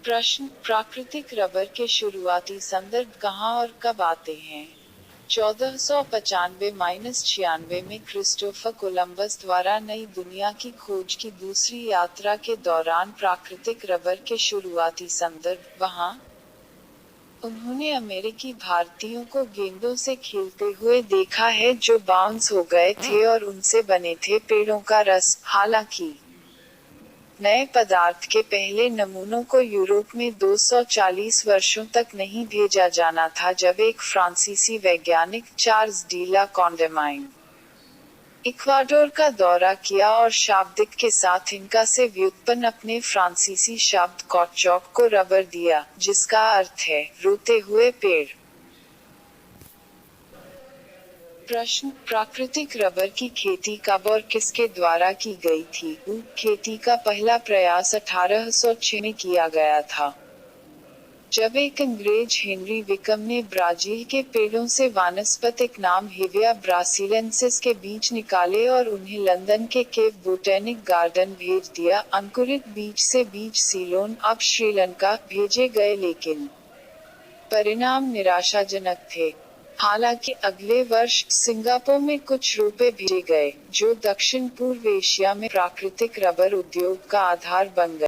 प्रश्न, प्राकृतिक रबर के शुरुआती संदर्भ कहाँ और कब आते हैं? 1495-96 में क्रिस्टोफर कोलंबस द्वारा नई दुनिया की खोज की दूसरी यात्रा के दौरान प्राकृतिक रबर के शुरुआती संदर्भ वहाँ। उन्होंने अमेरिकी भारतीयों को गेंदों से खेलते हुए देखा है जो बाउंस हो गए थे और उनसे बने थे पेड़ों का रस। हालांकि नए पदार्थ के पहले नमूनों को यूरोप में 240 वर्षों तक नहीं भेजा जाना था जब एक फ्रांसीसी वैज्ञानिक चार्ल्स डी ला कॉन्डेमाइन इक्वाडोर का दौरा किया और शाब्दिक के साथ इनका से व्युत्पन्न अपने फ्रांसीसी शब्द कॉटचॉक को रबर दिया, जिसका अर्थ है रोते हुए पेड़। प्रश्न, प्राकृतिक रबर की खेती कब और किसके द्वारा की गई थी? खेती का पहला प्रयास 1806 में किया गया था, जब एक अंग्रेज हेनरी विकम ने ब्राजील के पेड़ों से वानस्पतिक नाम हेविया ब्रासिलेंसिस के बीज निकाले और उन्हें लंदन के केव बोटेनिक गार्डन भेज दिया। अंकुरित बीज से बीज सीलोन, अब श्रीलंका, भेजे गए लेकिन परिणाम निराशाजनक थे। हालांकि अगले वर्ष सिंगापुर में कुछ रुपए भेजे गए, जो दक्षिण पूर्व एशिया में प्राकृतिक रबर उद्योग का आधार बन गए।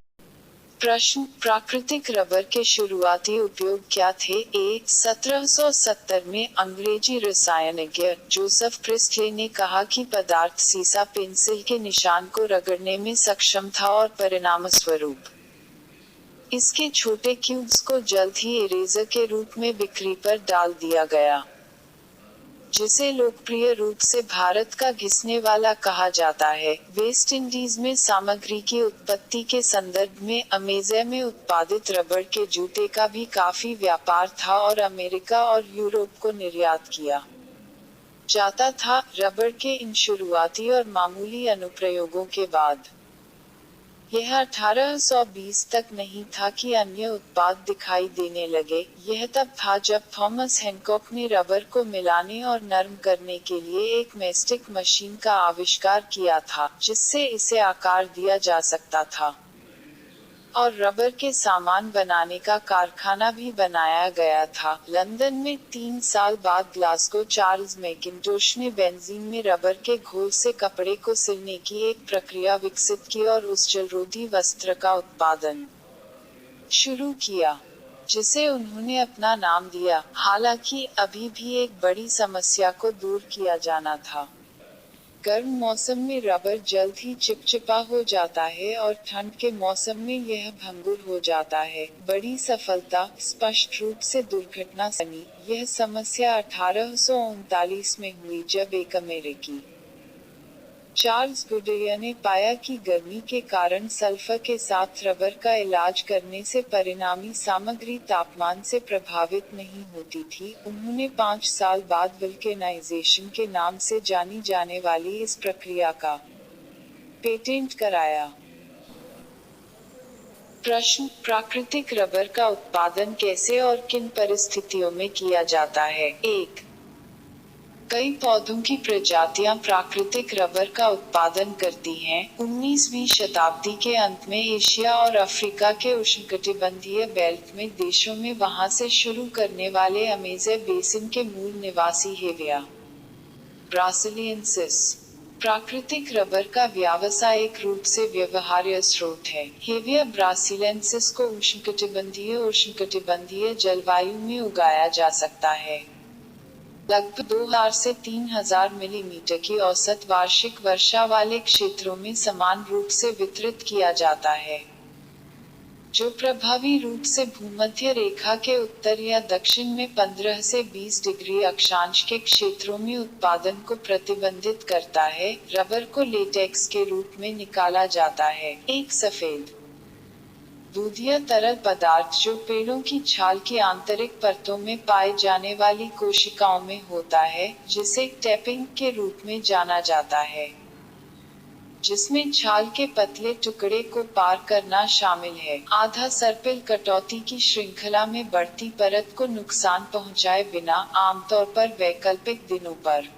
प्रश्न, प्राकृतिक रबर के शुरुआती उपयोग क्या थे? 1770 में अंग्रेजी रसायनज्ञ जोसेफ प्रिस्टले ने कहा कि पदार्थ सीसा पेंसिल के निशान को रगड़ने में सक्षम था और परिणामस्वरूप इसके छोटे क्यूब्स को जल्द ही इरेजर के रूप में बिक्री पर डाल दिया गया, जिसे लोकप्रिय रूप से भारत का घिसने वाला कहा जाता है। वेस्ट इंडीज में सामग्री की उत्पत्ति के संदर्भ में अमेज़न में उत्पादित रबर के जूते का भी काफी व्यापार था और अमेरिका और यूरोप को निर्यात किया जाता था। रबर के इन शुरुआती और मामूली अनुप्रयोगों के बाद यह 1820 तक नहीं था कि अन्य उत्पाद दिखाई देने लगे। यह तब था जब थॉमस हैनकॉक ने रबर को मिलाने और नरम करने के लिए एक मेस्टिक मशीन का आविष्कार किया था, जिससे इसे आकार दिया जा सकता था, और रबर के सामान बनाने का कारखाना भी बनाया गया था। लंदन में 3 साल बाद ग्लासगो चार्ल्स मैकिन्टोश ने बेंजीन में रबर के घोल से कपड़े को सिलने की एक प्रक्रिया विकसित की और उस जलरोधी वस्त्र का उत्पादन शुरू किया, जिसे उन्होंने अपना नाम दिया। हालांकि अभी भी एक बड़ी समस्या को दूर किया जाना था। गर्म मौसम में रबर जल्द ही चिपचिपा हो जाता है और ठंड के मौसम में यह भंगुर हो जाता है। बड़ी सफलता स्पष्ट रूप से दुर्घटना बनी। यह समस्या 1839 में हुई जब एक अमेरिकी चार्ल्स गुडियर ने पाया कि गर्मी के कारण सल्फर के साथ रबर का इलाज करने से परिणामी सामग्री तापमान से प्रभावित नहीं होती थी। उन्होंने 5 साल बाद वल्केनाइजेशन के नाम से जानी जाने वाली इस प्रक्रिया का पेटेंट कराया। प्रश्न, प्राकृतिक रबर का उत्पादन कैसे और किन परिस्थितियों में किया जाता है? 1. कई पौधों की प्रजातियां प्राकृतिक रबर का उत्पादन करती हैं। 19वीं शताब्दी के अंत में एशिया और अफ्रीका के उष्णकटिबंधीय बेल्ट में देशों में वहां से शुरू करने वाले अमेज़न बेसिन के मूल निवासी हेविया ब्रासिलियंसिस प्राकृतिक रबर का व्यावसायिक रूप से व्यवहार्य स्रोत है। हेविया ब्रासिलियंसिस को उष्णकटिबंधीय जलवायु में उगाया जा सकता है। लगभग 2000 से 3000 मिलीमीटर की औसत वार्षिक वर्षा वाले क्षेत्रों में समान रूप से वितरित किया जाता है, जो प्रभावी रूप से भूमध्य रेखा के उत्तर या दक्षिण में 15 से 20 डिग्री अक्षांश के क्षेत्रों में उत्पादन को प्रतिबंधित करता है। रबर को लेटेक्स के रूप में निकाला जाता है, एक सफेद दूधिया तरल पदार्थ जो पेड़ों की छाल की आंतरिक परतों में पाए जाने वाली कोशिकाओं में होता है, जिसे टैपिंग के रूप में जाना जाता है, जिसमें छाल के पतले टुकड़े को पार करना शामिल है। आधा सर्पिल कटौती की श्रृंखला में बढ़ती परत को नुकसान पहुंचाए बिना, आमतौर पर वैकल्पिक दिनों पर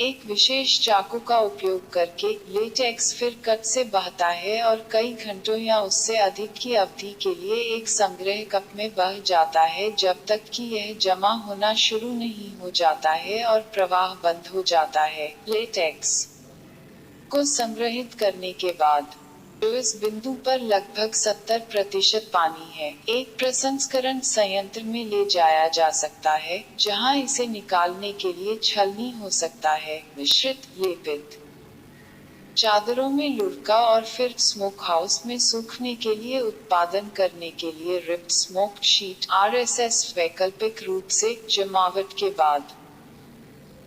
एक विशेष चाकू का उपयोग करके लेटेक्स फिर कट से बहता है और कई घंटों या उससे अधिक की अवधि के लिए एक संग्रह कप में बह जाता है जब तक कि यह जमा होना शुरू नहीं हो जाता है और प्रवाह बंद हो जाता है। लेटेक्स को संग्रहित करने के बाद जो इस बिंदु पर लगभग 70% पानी है, एक प्रसंस्करण संयंत्र में ले जाया जा सकता है, जहां इसे निकालने के लिए छलनी हो सकता है, मिश्रित, लेपित चादरों में लुढ़का और फिर स्मोक हाउस में सूखने के लिए उत्पादन करने के लिए रिप्ड स्मोक शीट आरएसएस वैकल्पिक रूप से जमावट के बाद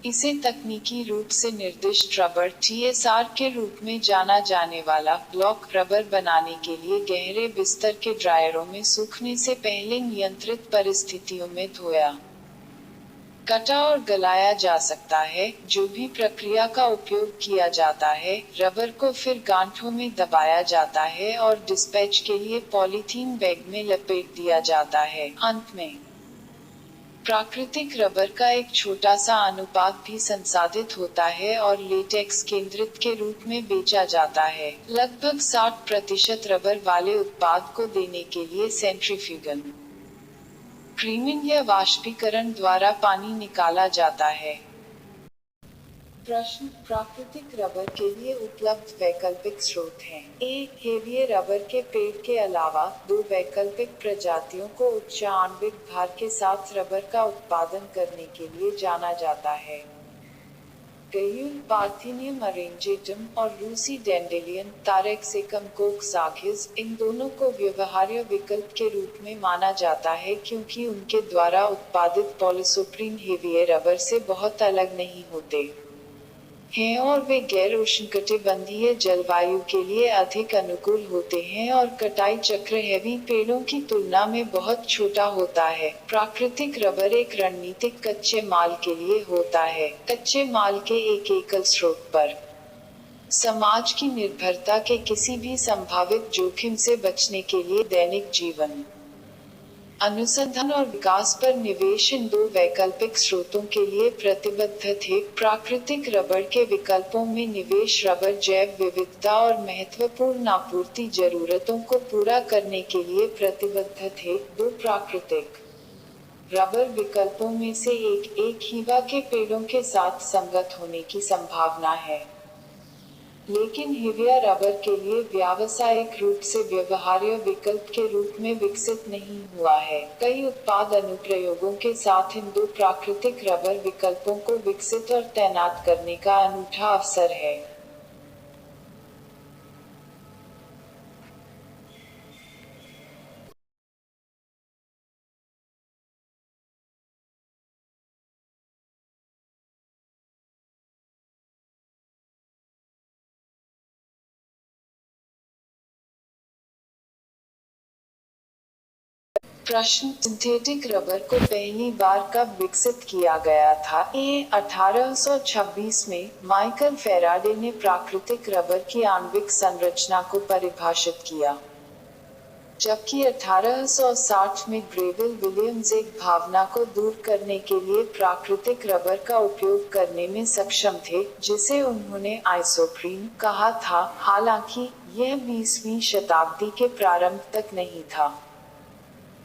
इसे तकनीकी रूप से निर्दिष्ट रबर टीएसआर के रूप में जाना जाने वाला ब्लॉक रबर बनाने के लिए गहरे बिस्तर के ड्रायरों में सूखने से पहले नियंत्रित परिस्थितियों में धोया, कटा और गलाया जा सकता है। जो भी प्रक्रिया का उपयोग किया जाता है, रबर को फिर गांठों में दबाया जाता है और डिस्पैच के लिए पॉलीथीन बैग में लपेट दिया जाता है। अंत में प्राकृतिक रबर का एक छोटा सा अनुपात भी संसाधित होता है और लेटेक्स केंद्रित के रूप में बेचा जाता है। लगभग 60% रबर वाले उत्पाद को देने के लिए सेंट्रीफ्यूगल क्रीमिंग या वाष्पीकरण द्वारा पानी निकाला जाता है। प्रश्न: प्राकृतिक रबर के लिए उपलब्ध वैकल्पिक स्रोत हैं। ए. हेवियर रबर के पेड़ के अलावा दो वैकल्पिक प्रजातियों को उच्च आणविक भार के साथ रबर का उत्पादन करने के लिए जाना जाता है। गयूल पार्थिनियम अरेंजेटम और रूसी डेंडेलियन तारेक्सेकम कोक्साकिस, इन दोनों को व्यवहार्य विकल्प के रूप में माना जाता है क्योंकि उनके द्वारा उत्पादित पॉलीसोप्रीन हेवियर रबर से बहुत अलग नहीं होते हैं और वे गैर उष्णकटिबंधीय जलवायु के लिए अधिक अनुकूल होते हैं और कटाई चक्र हैवी पेड़ों की तुलना में बहुत छोटा होता है। प्राकृतिक रबर एक रणनीतिक कच्चे माल के लिए होता है। कच्चे माल के एक एकल स्रोत पर समाज की निर्भरता के किसी भी संभावित जोखिम से बचने के लिए दैनिक जीवन, अनुसंधान और विकास पर निवेश इन दो वैकल्पिक स्रोतों के लिए प्रतिबद्ध थे। प्राकृतिक रबर के विकल्पों में निवेश रबर जैव विविधता और महत्वपूर्ण आपूर्ति जरूरतों को पूरा करने के लिए प्रतिबद्ध थे। दो प्राकृतिक रबर विकल्पों में से एक हीवा के पेड़ों के साथ संगत होने की संभावना है, लेकिन हेविया रबर के लिए व्यावसायिक रूप से व्यवहार्य विकल्प के रूप में विकसित नहीं हुआ है। कई उत्पाद अनुप्रयोगों के साथ इन दो प्राकृतिक रबर विकल्पों को विकसित और तैनात करने का अनूठा अवसर है। प्रश्न: सिंथेटिक रबर को पहली बार कब विकसित किया गया था? ए. 1826 में माइकल फैराडे ने प्राकृतिक रबर की आणविक संरचना को परिभाषित किया, जबकि 1860 में ग्रेविल विलियम्स एक भावना को दूर करने के लिए प्राकृतिक रबर का उपयोग करने में सक्षम थे, जिसे उन्होंने आइसोप्रीन कहा था। हालांकि यह 20वीं शताब्दी के प्रारंभ तक नहीं था,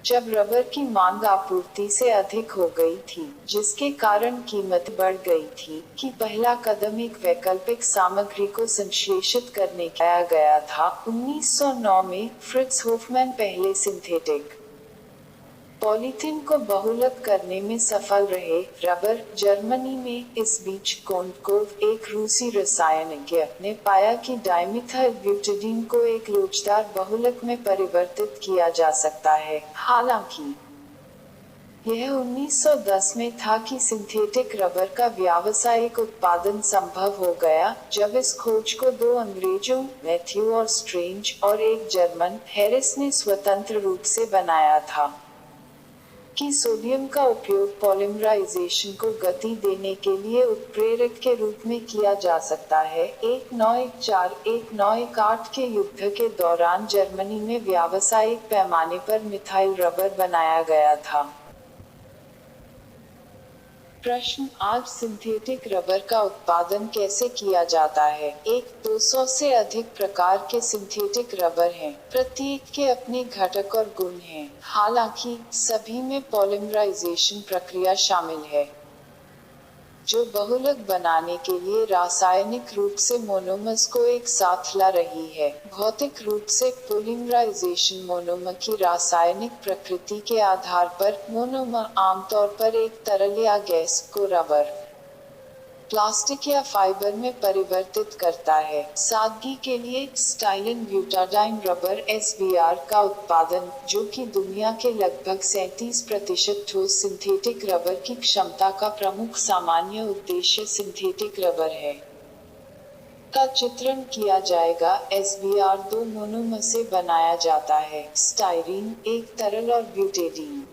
जब रबर की मांग आपूर्ति से अधिक हो गई थी, जिसके कारण कीमत बढ़ गई थी, कि पहला कदम एक वैकल्पिक सामग्री को संश्लेषित करने किया गया था। 1909 में फ्रिट्ज होफमैन पहले सिंथेटिक पॉलीथीन को बहुलक करने में सफल रहे। रबर, जर्मनी में। इस बीच कोंडकोव, एक रूसी रसायनज्ञ, ने पाया कि डाइमिथाइल ब्यूटाडीन को एक लोचदार बहुलक में परिवर्तित किया जा सकता है। हालांकि यह 1910 में था कि सिंथेटिक रबर का व्यावसायिक उत्पादन संभव हो गया, जब इस खोज को दो अंग्रेजों, मैथ्यू और स्ट्रेंज, और एक जर्मन, हैरिस, ने स्वतंत्र रूप से बनाया था कि सोडियम का उपयोग पॉलिमराइजेशन को गति देने के लिए उत्प्रेरक के रूप में किया जा सकता है। 1914-1918 के युद्ध के दौरान जर्मनी में व्यावसायिक पैमाने पर मिथाइल रबर बनाया गया था। प्रश्न, आज सिंथेटिक रबर का उत्पादन कैसे किया जाता है? 200 से अधिक प्रकार के सिंथेटिक रबर हैं। प्रत्येक के अपने घटक और गुण हैं। हालांकि, सभी में पॉलिमराइजेशन प्रक्रिया शामिल है, जो बहुलक बनाने के लिए रासायनिक रूप से मोनोमर्स को एक साथ ला रही है। भौतिक रूप से पॉलिमराइजेशन मोनोमर की रासायनिक प्रकृति के आधार पर मोनोमर आमतौर पर एक तरल या गैस को रबर, प्लास्टिक या फाइबर में परिवर्तित करता है। सादगी के लिए स्टाइलिन ब्यूटाडाइन रबर (SBR) का उत्पादन, जो कि दुनिया के लगभग 37% ठोस सिंथेटिक रबर की क्षमता का प्रमुख सामान्य उद्देश्य सिंथेटिक रबर है, का चित्रण किया जाएगा। SBR दो मोनोमर से बनाया जाता है, स्टाइरीन एक तरल और ब्यूटेडीन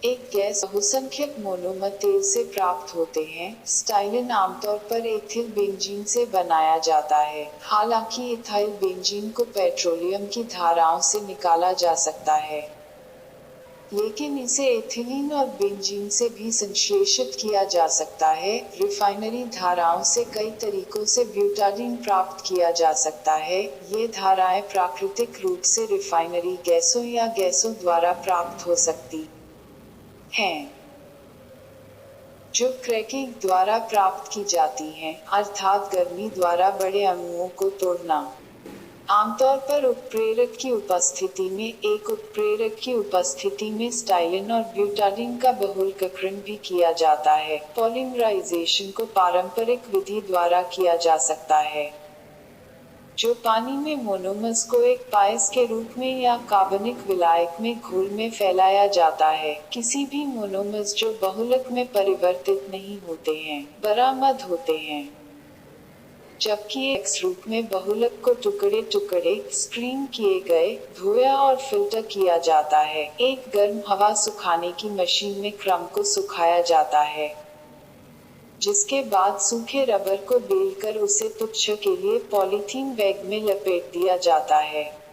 एक गैस। बहुसंख्यक मोनोमर तेल से प्राप्त होते हैं। स्टाइलिन आमतौर पर एथिल बेंजीन से बनाया जाता है, हालांकि इथाइल बेंजीन को पेट्रोलियम की धाराओं से निकाला जा सकता है, लेकिन इसे एथिलीन और बेंजीन से भी संश्लेषित किया जा सकता है। रिफाइनरी धाराओं से कई तरीकों से ब्यूटाडीन प्राप्त किया जा सकता है। ये धाराएं प्राकृतिक रूप से रिफाइनरी गैसों या गैसों द्वारा प्राप्त हो सकती हैं, जो क्रैकिंग द्वारा प्राप्त की जाती हैं, अर्थात गर्मी द्वारा बड़े अणुओं को तोड़ना। आमतौर पर उत्प्रेरक की उपस्थिति में एक उत्प्रेरक की उपस्थिति में स्टाइलिन और ब्यूटाडीन का बहुलककरण भी किया जाता है। पॉलिमराइजेशन को पारंपरिक विधि द्वारा किया जा सकता है, जो पानी में मोनोमर्स को एक पायस के रूप में या कार्बनिक विलायक में घोल में फैलाया जाता है। किसी भी मोनोमर्स जो बहुलक में परिवर्तित नहीं होते हैं, बरामद होते हैं, जबकि एक्स रूप में बहुलक को टुकड़े टुकड़े स्क्रीन किए गए, धोया और फिल्टर किया जाता है। एक गर्म हवा सुखाने की मशीन में क्रम को सुखाया जाता है, जिसके बाद सूखे रबर को बेलकर उसे तुच्छ के लिए पॉलीथीन बैग में लपेट दिया जाता है।